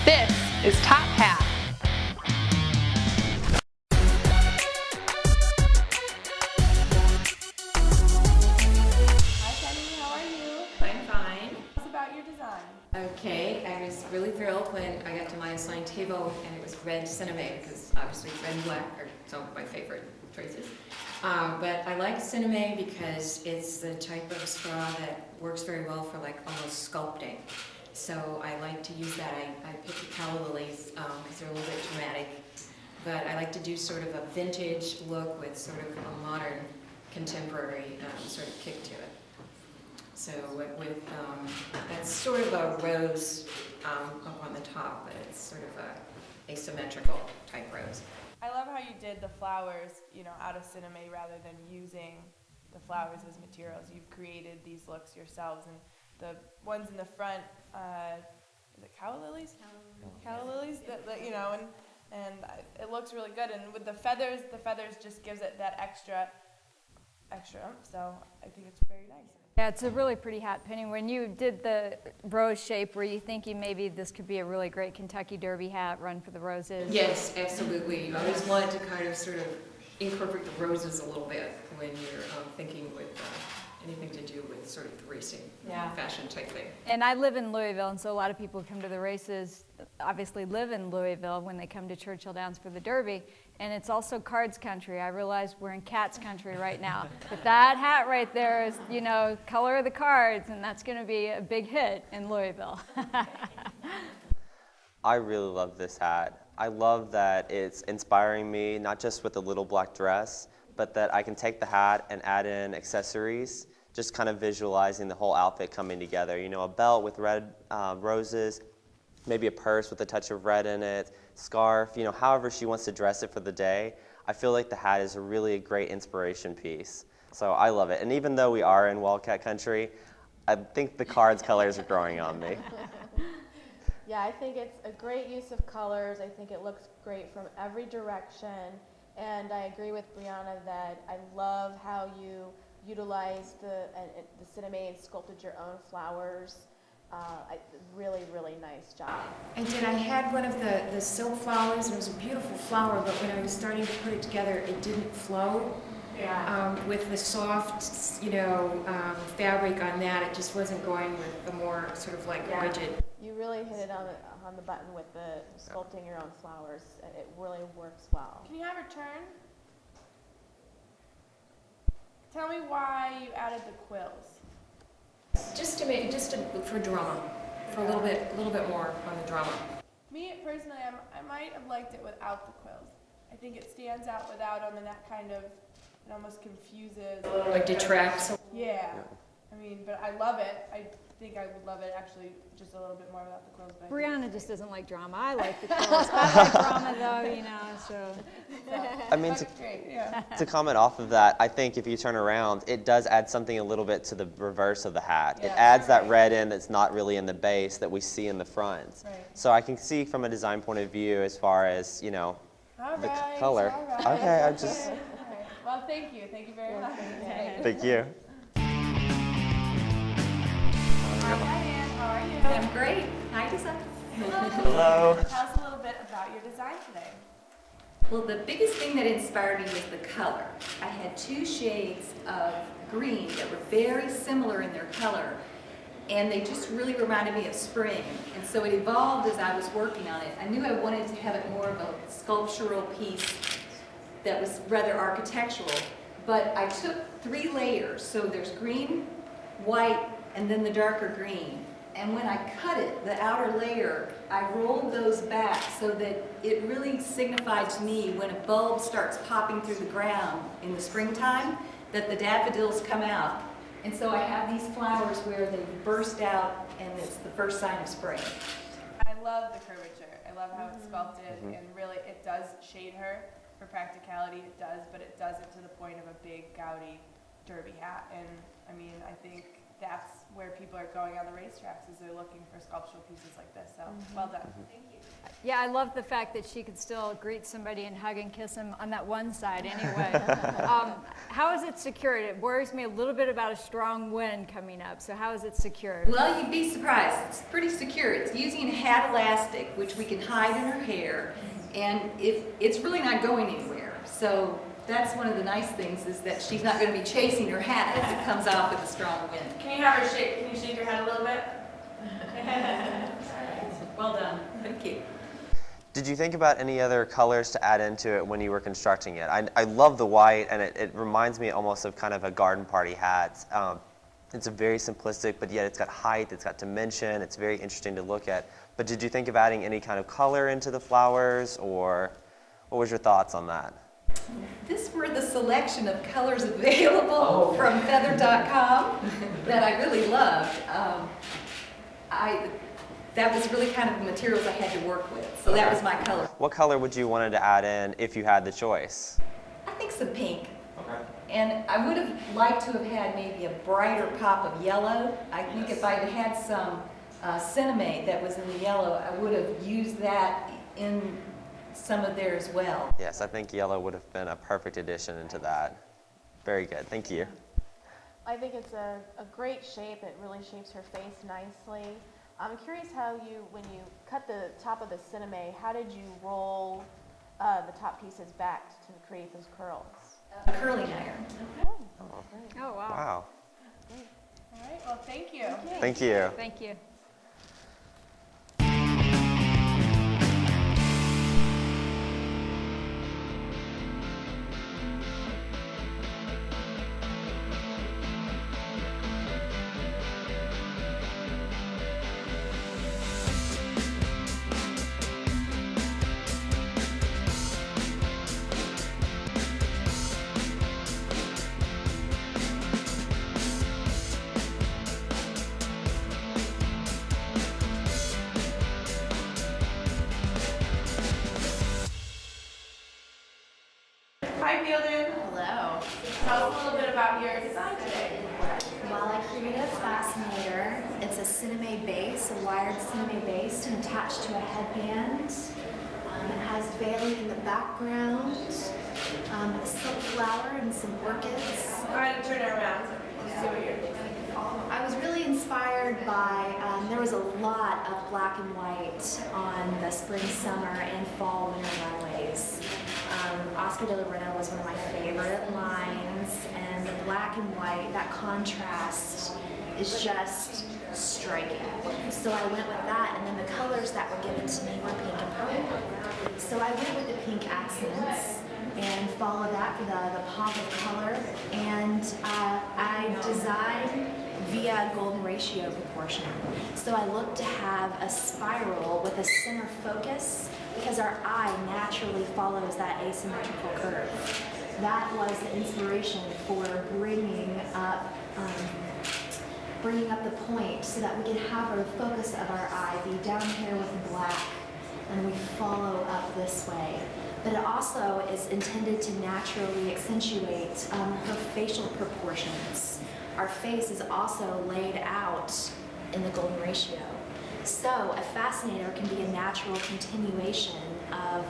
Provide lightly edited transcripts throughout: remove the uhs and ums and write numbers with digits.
This is Top Hat. Hi Penny, how are you? I'm fine. Tell us about your design. Okay, I was really thrilled when I got to my assigned table and it was red cinnamon, because obviously red and black are some of my favorite choices. But I like cinnamon because it's the type of straw that works very well for like almost sculpting. So I like to use that. I picked the calla lilies because they're a little bit dramatic. But I like to do sort of a vintage look with sort of a modern, contemporary sort of kick to it. So with that's sort of a rose up on the top, but it's sort of a asymmetrical type rose. I love how you did the flowers, out of cinnamon rather than using the flowers as materials. You've created these looks yourselves, and the ones in the front, is it calla lilies? Calla lilies, and it looks really good. And with the feathers just gives it that extra oomph. So I think it's very nice. Yeah, it's a really pretty hat, Penny. When you did the rose shape, were you thinking maybe this could be a really great Kentucky Derby hat, run for the roses? Yes, absolutely. I always wanted to kind of sort of incorporate the roses a little bit when you're thinking with anything to do with sort of the racing fashion type thing. And I live in Louisville, and so a lot of people who come to the races obviously live in Louisville when they come to Churchill Downs for the Derby. And it's also cards country. I realize we're in cats country right now. But that hat right there is, color of the cards, and that's going to be a big hit in Louisville. I really love this hat. I love that it's inspiring me, not just with the little black dress, but that I can take the hat and add in accessories, just kind of visualizing the whole outfit coming together. A belt with red roses, maybe a purse with a touch of red in it, scarf, however she wants to dress it for the day. I feel like the hat is really a great inspiration piece. So I love it. And even though we are in Wildcat country, I think the cards colors are growing on me. Yeah, I think it's a great use of colors. I think it looks great from every direction. And I agree with Brianna that I love how you utilized the cinnamon and sculpted your own flowers. Really, really nice job. I did. I had one of the silk flowers, and it was a beautiful flower, but when I was starting to put it together, it didn't flow. Yeah. With the soft, fabric on that, it just wasn't going with the more sort of like rigid. You really hit it on the button with the sculpting your own flowers. It really works well. Can you have her turn? Tell me why you added the quills. For drama, for a little bit more on the drama. Me personally, I might have liked it without the quills. I think it stands out without them, and that kind of it almost confuses. Like detracts. Yeah. But I love it. I think I would love it actually just a little bit more without the quills. But Brianna just doesn't like drama. I like the quills. I like drama though, so. I mean, to comment off of that, I think if you turn around, it does add something a little bit to the reverse of the hat. It adds that red in that's not really in the base that we see in the front. Right. So I can see from a design point of view as far as, the color. All right. Okay, I'm just... All right. Well, thank you. Thank you very much. Thank you. Hi, Diane. How are you? I'm great. Hi, design. Hello. Tell us a little bit about your design today. Well, the biggest thing that inspired me was the color. I had two shades of green that were very similar in their color, and they just really reminded me of spring. And so it evolved as I was working on it. I knew I wanted to have it more of a sculptural piece that was rather architectural, but I took 3 layers. So there's green, white, and then the darker green. And when I cut it, the outer layer, I rolled those back so that it really signified to me when a bulb starts popping through the ground in the springtime, that the daffodils come out. And so I have these flowers where they burst out, and it's the first sign of spring. I love the curvature. I love how it's sculpted, and really it does shade her. For practicality, it does, but it does it to the point of a big, gaudy derby hat. And I think that's where people are going on the racetracks, is they're looking for sculptural pieces like this. So well done. Thank you. Yeah, I love the fact that she could still greet somebody and hug and kiss them on that one side anyway. How is it secured? It worries me a little bit about a strong wind coming up. So how is it secured? Well, you'd be surprised. It's pretty secure. It's using a hat elastic, which we can hide in her hair, and it's really not going anywhere. So that's one of the nice things, is that she's not going to be chasing her hat as it comes off with a strong wind. Can you have her shake? Can you shake your head a little bit? Well done. Thank you. Did you think about any other colors to add into it when you were constructing it? I love the white, and it reminds me almost of kind of a garden party hat. It's a very simplistic, but yet it's got height, it's got dimension, it's very interesting to look at. But did you think of adding any kind of color into the flowers, or what was your thoughts on that? This were the selection of colors available from feather.com that I really loved. That was really kind of the materials I had to work with, so that was my color. What color would you wanted to add in if you had the choice? I think some pink. Okay. And I would have liked to have had maybe a brighter pop of yellow. I think if I'd had some cinnamon that was in the yellow, I would have used that in some of there as well. Yes, I think yellow would have been a perfect addition into that. Very good, thank you. I think it's a great shape. It really shapes her face nicely. I'm curious how when you cut the top of the cinnamon, how did you roll the top pieces back to create those curls? A curling iron. Oh, wow. Wow, All right. Well, thank you. thank you. Thank you. Hi, Fielden. Hello. Tell us a little bit about your design today. Well, I created a fascinator. It's a cinnamon base, a wired cinnamon base, and attached to a headband. It has veiling in the background, a silk flower and some orchids. Go ahead and turn it around so we can see what you're doing. I was really inspired by, there was a lot of black and white on the spring, summer, and fall winter runways. Oscar de la Renta was one of my favorite lines, and the black and white, that contrast is just striking. So I went with that, and then the colors that were given to me were pink and purple. So I went with the pink accents and followed that for the pop of color, and I designed via golden ratio proportion. So I look to have a spiral with a center focus because our eye naturally follows that asymmetrical curve. That was the inspiration for bringing up the point so that we can have our focus of our eye be down here with the black, and we follow up this way. But it also is intended to naturally accentuate her facial proportions. Our face is also laid out in the golden ratio. So a fascinator can be a natural continuation of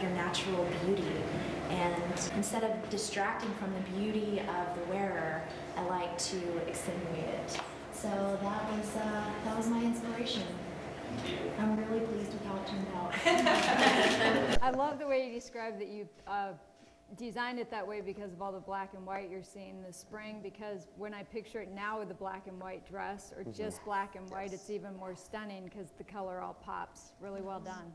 your natural beauty. And instead of distracting from the beauty of the wearer, I like to accentuate it. So that was my inspiration. I'm really pleased with how it turned out. I love the way you described that you designed it that way because of all the black and white you're seeing this spring, because when I picture it now with a black and white dress or just black and white, it's even more stunning because the color all pops. Really well done.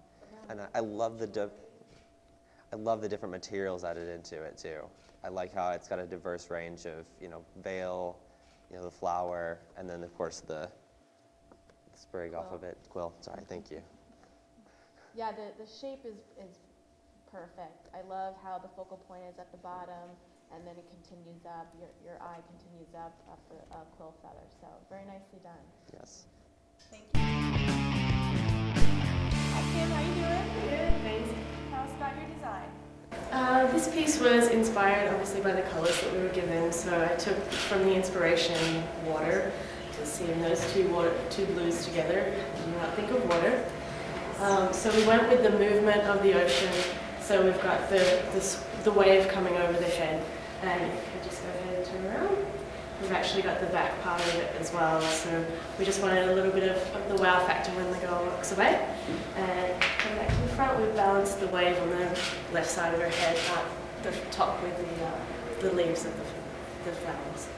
And I love the different materials added into it too. I like how it's got a diverse range of, veil, the flower, and then of course the sprig off of it. Quill, sorry, thank you. Yeah, the shape is perfect. I love how the focal point is at the bottom, and then it continues up. Your eye continues up the quill feather. So very nicely done. Yes. Thank you. Hi, Kim. How you doing? Good. Thanks. Tell us about your design. This piece was inspired obviously by the colours that we were given, so I took from the inspiration water, to seeing those two blues together, you might think of water. So we went with the movement of the ocean, so we've got the wave coming over the head, and if you just go ahead and turn around, we've actually got the back part of it as well, so we just wanted a little bit of the wow factor when the girl walks away. And come back to the front, we've balanced the wave on the left side of her head, at the top with the leaves of the flowers.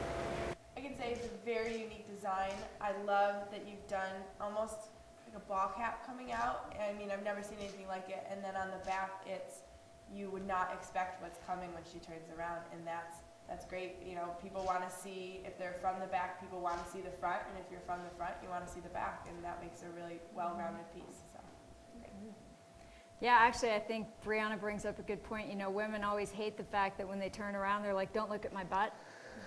I can say it's a very unique design. I love that you've done almost like a ball cap coming out. I mean, I've never seen anything like it. And then on the back, you would not expect what's coming when she turns around, and that's great. You know, people want to see, if they're from the back, people want to see the front, and if you're from the front, you want to see the back, and that makes a really well-rounded piece. So, great. Yeah, actually, I think Brianna brings up a good point. You know, women always hate the fact that when they turn around, they're like, don't look at my butt.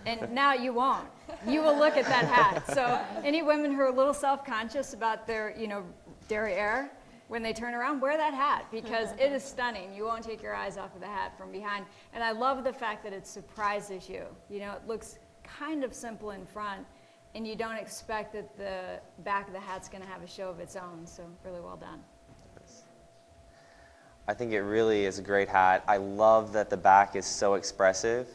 And now you won't. You will look at that hat. So any women who are a little self-conscious about their, you know, derriere, when they turn around, wear that hat, because it is stunning. You won't take your eyes off of the hat from behind. And I love the fact that it surprises you. You know, it looks kind of simple in front, and you don't expect that the back of the hat's going to have a show of its own. So really well done. I think it really is a great hat. I love that the back is so expressive.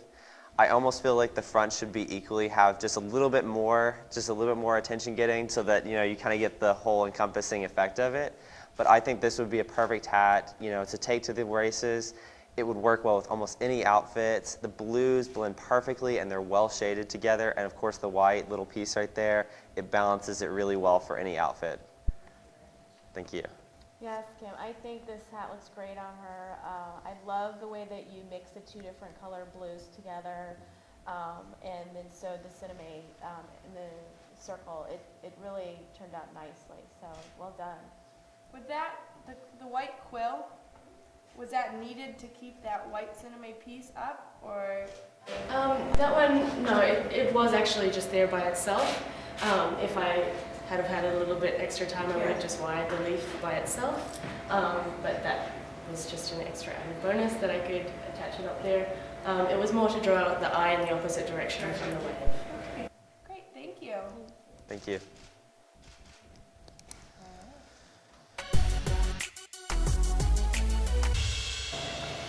I almost feel like the front should be equally, have just a little bit more attention getting, so that, you know, you kind of get the whole encompassing effect of it. But I think this would be a perfect hat, you know, to take to the races. It would work well with almost any outfits. The blues blend perfectly, and they're well shaded together. And of course, the white little piece right there, it balances it really well for any outfit. Thank you. Yes, Kim, I think this hat looks great on her. I love the way that you mix the two different color blues together, and then sewed the cinnamon in the circle. It really turned out nicely, so well done. With that, the white quill, was that needed to keep that white cinnamon piece up, or? That one, no, it was actually just there by itself. If I had had a little bit extra time, I would have just wired the leaf by itself. But that was just an extra added bonus that I could attach it up there. It was more to draw out the eye in the opposite direction from the wave. Okay. Great, thank you. Thank you.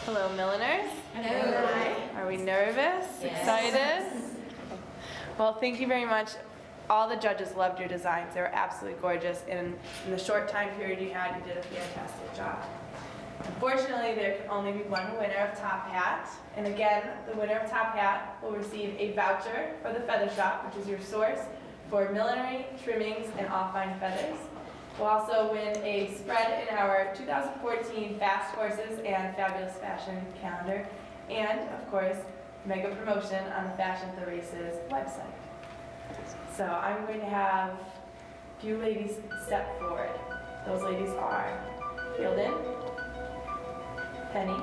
Hello, Milliners. Hello. Hi. Are we nervous? Yes. Excited? Well, thank you very much. All the judges loved your designs. They were absolutely gorgeous. And in the short time period you had, you did a fantastic job. Unfortunately, there can only be one winner of Top Hat. And again, the winner of Top Hat will receive a voucher for the Feather Shop, which is your source for millinery, trimmings, and all fine feathers. We'll also win a spread in our 2014 Fast Horses and Fabulous Fashion calendar, and of course, mega promotion on the Fashion at the Races website. So I'm going to have a few ladies step forward. Those ladies are Fielden, Penny,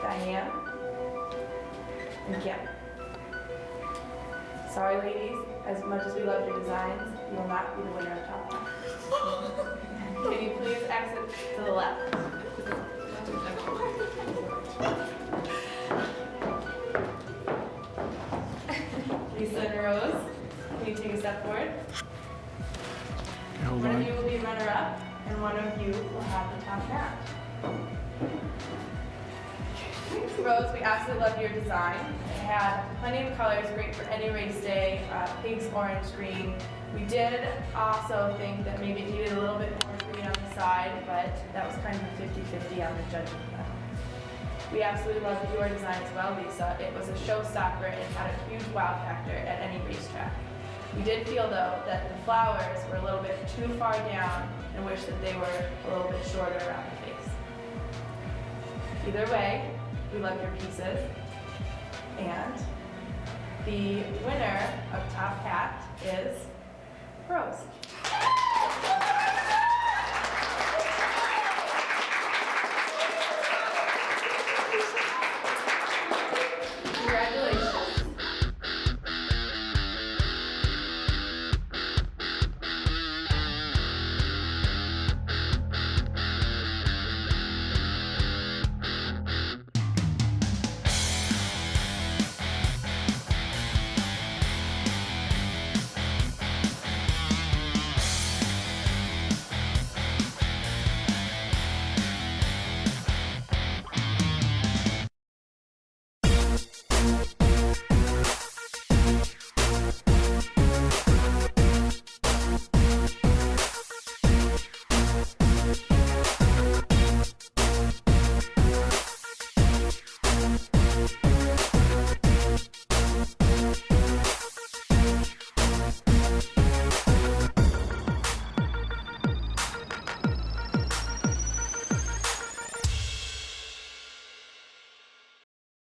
Diane, and Kim. Sorry ladies, as much as we love your designs, you will not be the winner of Top Hat. Can you please exit to the left? Lisa and Rose, can you take a step forward? Hold One on. of you will be runner-up, and one of you will have the Top Hat. Rose, we absolutely love your design. It had plenty of colors, great for any race day, pinks, orange, green. We did also think that maybe it needed a little bit more green on the side, but that was kind of a 50-50 on the judging panel. We absolutely loved your design as well, Lisa. It was a showstopper and had a huge wow factor at any racetrack. We did feel, though, that the flowers were a little bit too far down and wish that they were a little bit shorter around the face. Either way, we loved your pieces. And the winner of Top Hat is Rose.